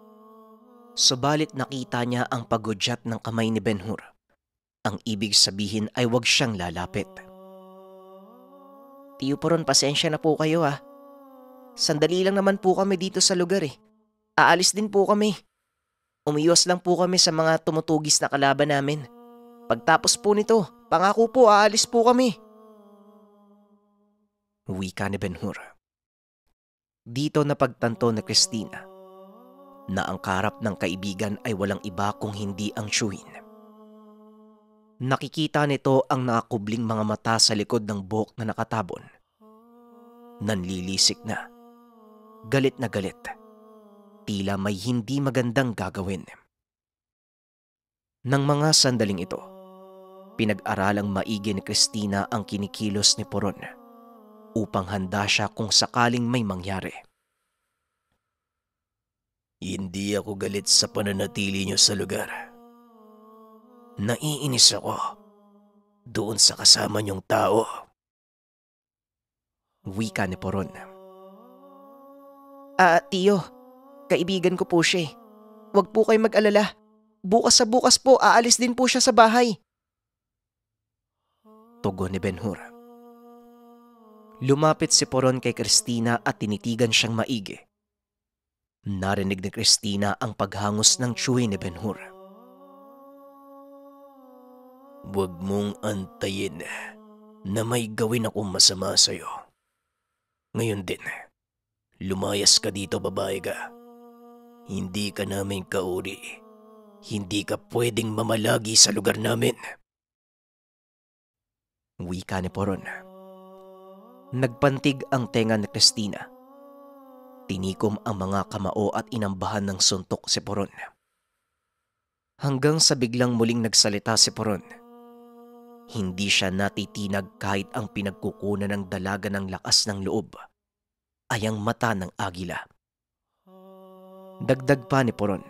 Subalit nakita niya ang pagudyat ng kamay ni Ben-Hur. Ang ibig sabihin ay huwag siyang lalapit. Tiyo Poron, pasensya na po kayo ah. Sandali lang naman po kami dito sa lugar eh. Aalis din po kami. Umiwas lang po kami sa mga tumutugis na kalaban namin. Pagtapos po nito, pangako po aalis po kami. Wika ni Ben-Hur. Dito napagtanto ni Christina na ang kaharap ng kaibigan ay walang iba kung hindi ang tiyuhin. Nakikita nito ang nakakubling mga mata sa likod ng buhok na nakatabon. Nanlilisik na. Galit na galit. Tila may hindi magandang gagawin. Nang mga sandaling ito, pinag-aralang maigi ni Christina ang kinikilos ni Poron upang handa siya kung sakaling may mangyari. Hindi ako galit sa pananatili niyo sa lugar. Naiinis ako doon sa kasama niyong tao. Wika ni Poron. Tiyo, kaibigan ko po siya eh. Huwag po kayo mag-alala. Bukas sa bukas po, aalis din po siya sa bahay. Tugon ni Ben-Hur. Lumapit si Poron kay Christina at tinitigan siyang maigi. Narinig ni Christina ang paghangos ng tiyuhin ni Ben-Hur. Huwag mong antayin na may gawin akong masama sa'yo. Ngayon din, lumayas ka dito, babae ka. Hindi ka namin kauri. Hindi ka pwedeng mamalagi sa lugar namin. Wika ni Poron. Nagpantig ang tenga ni Christina. Tinikom ang mga kamao at inambahan ng suntok si Poron. Hanggang sa biglang muling nagsalita si Poron. Hindi siya natitinag kahit ang pinagkukunan ng dalaga ng lakas ng loob ay ang mata ng agila. Dagdag pa ni Poron,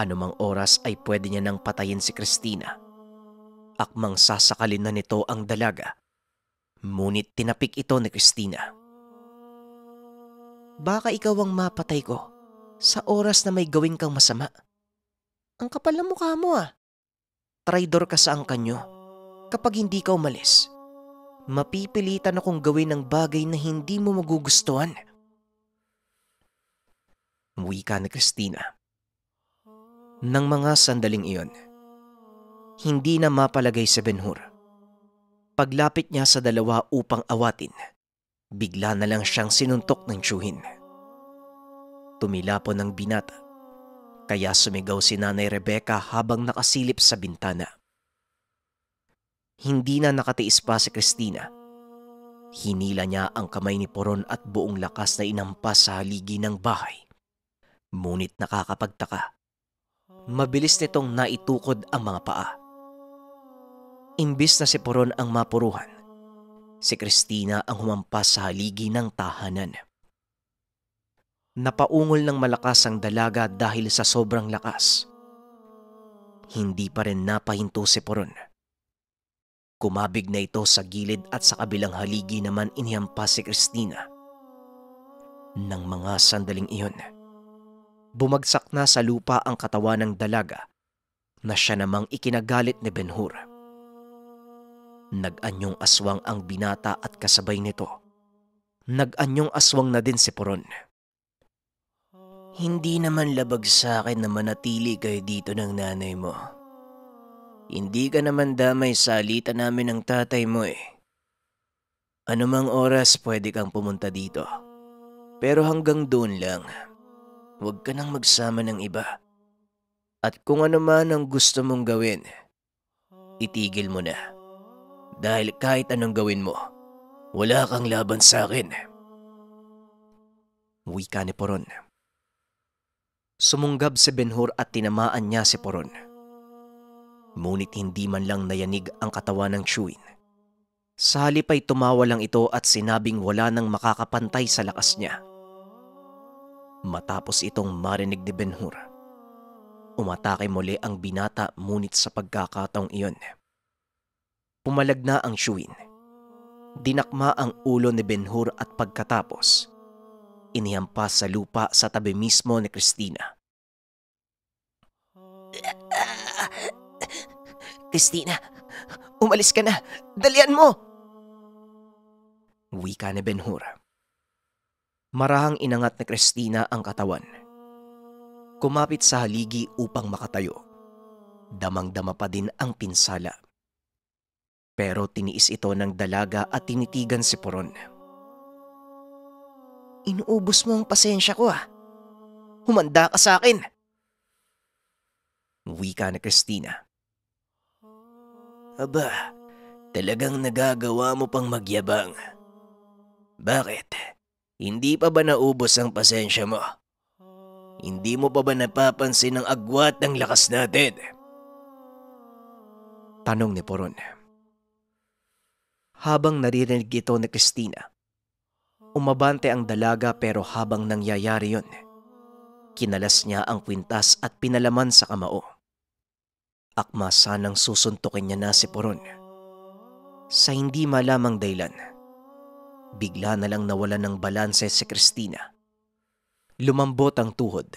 anumang oras ay pwede niya nang patayin si Christina. Akmang sasakalin na nito ang dalaga. Ngunit tinapik ito ni Christina. Baka ikaw ang mapatay ko. Sa oras na may gawin kang masama. Ang kapal ng mukha mo ah. Traidor ka sa angkan nyo. Kapag hindi ka umalis, mapipilitan akong gawin ng bagay na hindi mo magugustuhan. Wika ni Christina. Nang mga sandaling iyon, hindi na mapalagay si Ben-Hur. Paglapit niya sa dalawa upang awatin, bigla na lang siyang sinuntok ng tiyuhin. Tumilapon ang binata, kaya sumigaw si Nanay Rebecca habang nakasilip sa bintana. Hindi na nakatiis pa si Christina. Hinila niya ang kamay ni Poron at buong lakas na inampas sa haligi ng bahay. Ngunit nakakapagtaka, mabilis nitong naitukod ang mga paa. Imbis na si Poron ang mapuruhan, si Christina ang humampas sa haligi ng tahanan. Napaungol ng malakas ang dalaga dahil sa sobrang lakas. Hindi pa rin napahinto si Poron. Kumabig na ito sa gilid at sa kabilang haligi naman inihampas si Christina. Nang mga sandaling iyon, bumagsak na sa lupa ang katawan ng dalaga na siya namang ikinagalit ni Ben-Hur. Nag-anyong aswang ang binata at kasabay nito, nag-anyong aswang na din si Poron. Hindi naman labag sa akin na manatili kayo dito ng nanay mo. Hindi ka naman damay sa alitan namin ng tatay mo eh. Anumang oras pwede kang pumunta dito. Pero hanggang doon lang. Huwag ka nang magsama ng iba. At kung ano man ang gusto mong gawin, itigil mo na. Dahil kahit anong gawin mo, wala kang laban sa akin. Wika ni Poron. Sumunggab si Ben-Hur at tinamaan niya si Poron. Ngunit hindi man lang nayanig ang katawan ng tiyuhin. Sa halip ay tumawa lang ito at sinabing wala nang makakapantay sa lakas niya. Matapos itong marinig ni Ben-Hur, umatake muli ang binata ngunit sa pagkakataong iyon, pumalag na ang tiyuhin. Dinakma ang ulo ni Ben-Hur at pagkatapos, inihampas sa lupa sa tabi mismo ni Christina. Christina, umalis ka na. Dalian mo! Wika ni Ben-Hur. Marahang inangat ni Christina ang katawan. Kumapit sa haligi upang makatayo. Damang-dama pa din ang pinsala. Pero tiniis ito ng dalaga at tinitigan si Poron. Inuubos mo ang pasensya ko ah. Humanda ka sa akin. Wika ni Christina. Aba, talagang nagagawa mo pang magyabang. Bakit? Hindi pa ba naubos ang pasensya mo? Hindi mo pa ba napapansin ang agwat ng lakas natin? Tanong ni Poron. Habang naririnig ito ni Christina, umabante ang dalaga pero habang nangyayari yon, kinalas niya ang kwintas at pinalaman sa kamao. Akma sanang susuntukin niya na si Poron. Sa hindi malamang dahilan, bigla na lang nawalan ng balanse si Christina. Lumambot ang tuhod,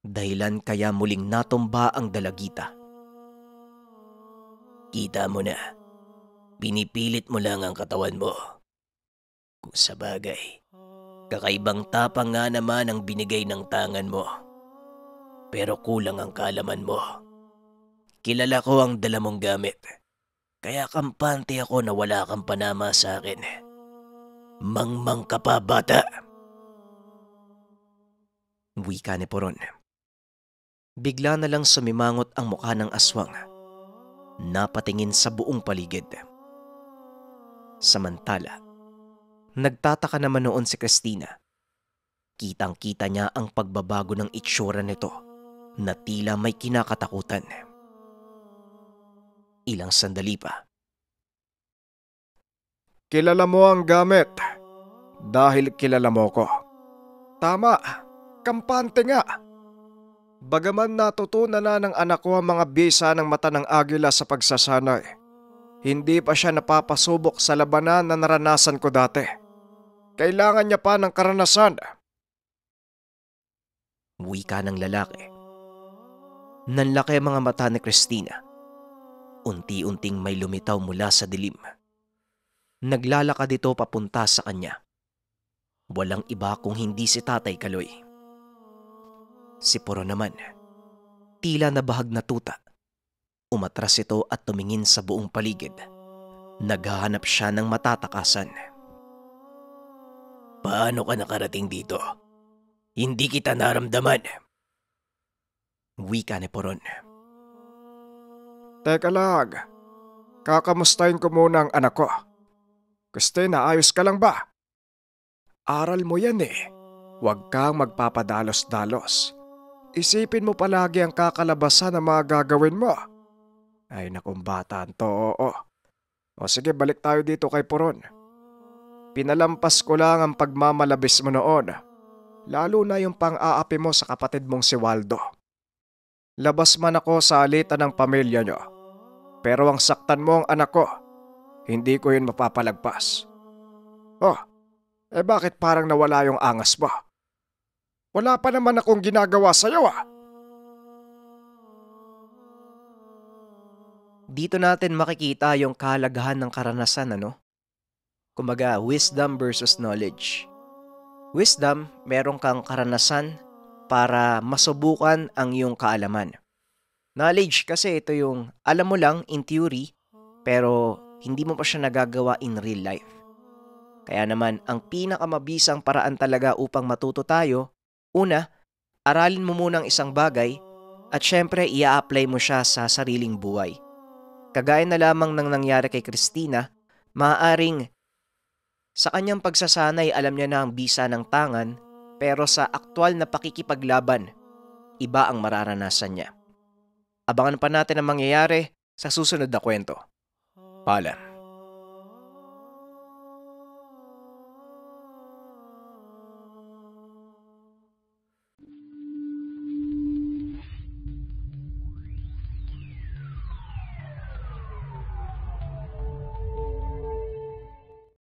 dahilan kaya muling natumba ang dalagita. Kita mo na, pinipilit mo lang ang katawan mo. Kung sa bagay, kakaibang tapang nga naman ang binigay ng tangan mo. Pero kulang ang kaalaman mo. Kilala ko ang dala mong gamit, kaya kampante ako na wala kang panama sa akin. Mangmang ka pa, bata! Wika ni Poron. Bigla na lang sumimangot ang mukha ng aswang. Napatingin sa buong paligid. Samantala, nagtataka naman noon si Christina. Kitang-kita niya ang pagbabago ng itsura nito na tila may kinakatakutan. Ilang sandali pa. Kilala mo ang gamit dahil kilala mo ko. Tama, kampante nga. Bagaman natutunan na ng anak ko ang mga bisa ng mata ng agila sa pagsasanay, hindi pa siya napapasubok sa labanan na naranasan ko dati. Kailangan niya pa ng karanasan. Wika ng lalaki. Nanlaki ang mga mata ni Christina. Unti-unting may lumitaw mula sa dilim. Naglalakad ito papunta sa kanya. Walang iba kung hindi si Tatay Kaloy. Si Puro naman, tila nabahag na tuta. Umatras ito at tumingin sa buong paligid. Naghahanap siya ng matatakasan. Paano ka nakarating dito? Hindi kita naramdaman. Wika ni Poron. Teka lang, kakamustahin ko muna ang anak ko. Christina, ayos ka lang ba? Aral mo yan eh. Huwag kang magpapadalos-dalos. Isipin mo palagi ang kakalabasan ng mga gagawin mo. Ay nakong bata to, oo. O sige, balik tayo dito kay Poron. Pinalampas ko lang ang pagmamalabis mo noon. Lalo na yung pang-aapi mo sa kapatid mong si Waldo. Labas man ako sa alitan ng pamilya nyo. Pero ang saktan mo ang anak ko, hindi ko yun mapapalagpas. Oh, bakit parang nawala yung angas mo? Wala pa naman akong ginagawa sa'yo ah. Dito natin makikita yung kahalagahan ng karanasan, ano? Kumbaga, wisdom versus knowledge. Wisdom, meron kang karanasan para masubukan ang iyong kaalaman. Knowledge kasi ito yung alam mo lang in theory, pero hindi mo pa siya nagagawa in real life. Kaya naman, ang pinakamabisang paraan talaga upang matuto tayo, una, aralin mo muna ang isang bagay at syempre ia-apply mo siya sa sariling buhay. Kagaya na lamang ng nangyari kay Christina, maaaring sa kanyang pagsasanay alam niya na ang bisa ng tangan, pero sa aktwal na pakikipaglaban, iba ang mararanasan niya. Abangan pa natin ang mangyayari sa susunod na kwento. Paalam.